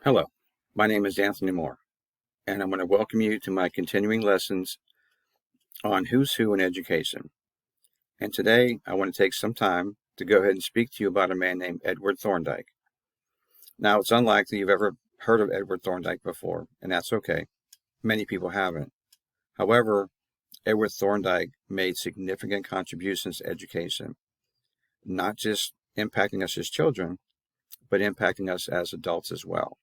Hello, my name is Anthony Moore, and I'm going to welcome you to my continuing lessons on Who's Who in Education. And today I want to take some time to go ahead and speak to you about a man named Edward Thorndike. Now, it's unlikely you've ever heard of Edward Thorndike before, and that's okay. Many people haven't. However, Edward Thorndike made significant contributions to education, not just impacting us as children, but impacting us as adults as well.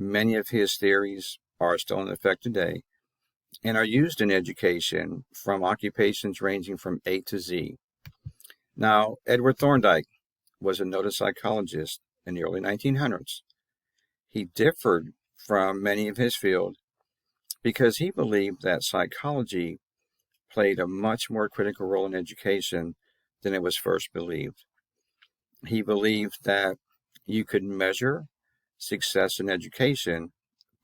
Many of his theories are still in effect today and are used in education from occupations ranging from A to Z. Now, Edward Thorndike was a noted psychologist in the early 1900s. He differed from many of his field because he believed that psychology played a much more critical role in education than it was first believed. He believed that you could measure success in education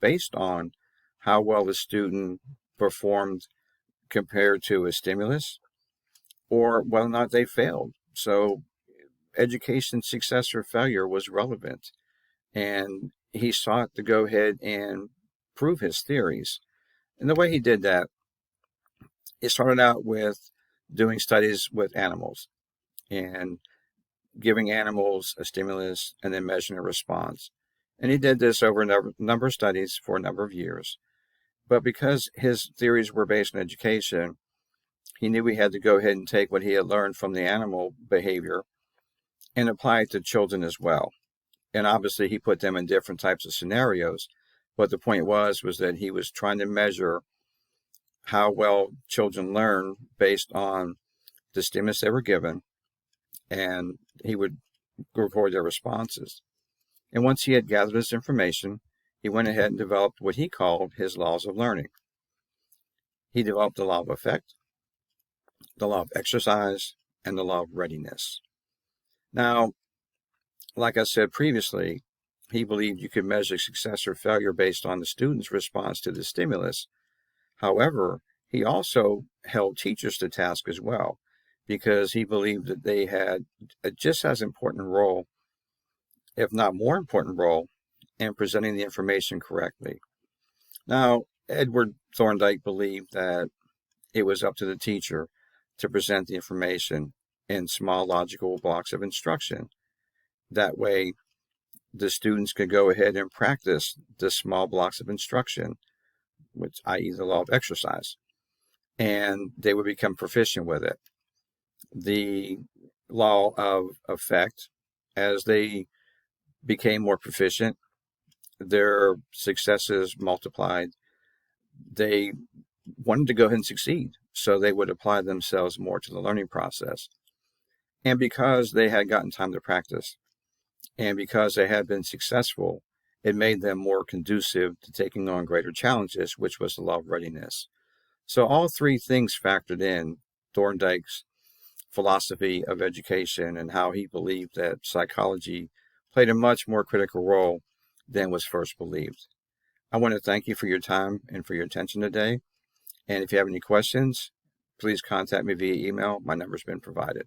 based on how well the student performed compared to a stimulus or whether or not they failed. So education success or failure was relevant, and he sought to go ahead and prove his theories. And the way he did that, it started out with doing studies with animals and giving animals a stimulus and then measuring a response. And he did this over a number of studies for a number of years. But because his theories were based on education, he knew he had to go ahead and take what he had learned from the animal behavior and apply it to children as well. And obviously he put them in different types of scenarios. But the point was that he was trying to measure how well children learn based on the stimulus they were given, and he would record their responses. And once he had gathered this information, he went ahead and developed what he called his laws of learning. He developed the law of effect, the law of exercise, and the law of readiness. Now, like I said previously, he believed you could measure success or failure based on the student's response to the stimulus. However, he also held teachers to task as well, because he believed that they had a just as important role, if not more important role, in presenting the information correctly. Now, Edward Thorndike believed that it was up to the teacher to present the information in small logical blocks of instruction. That way, the students could go ahead and practice the small blocks of instruction, which, i.e., the law of exercise, and they would become proficient with it. The law of effect, as they became more proficient, their successes multiplied. They wanted to go ahead and succeed, so they would apply themselves more to the learning process. And because they had gotten time to practice, and because they had been successful, it made them more conducive to taking on greater challenges, which was the law of readiness. So all three things factored in Thorndike's philosophy of education and how he believed that psychology played a much more critical role than was first believed. I want to thank you for your time and for your attention today. And if you have any questions, please contact me via email. My number's been provided.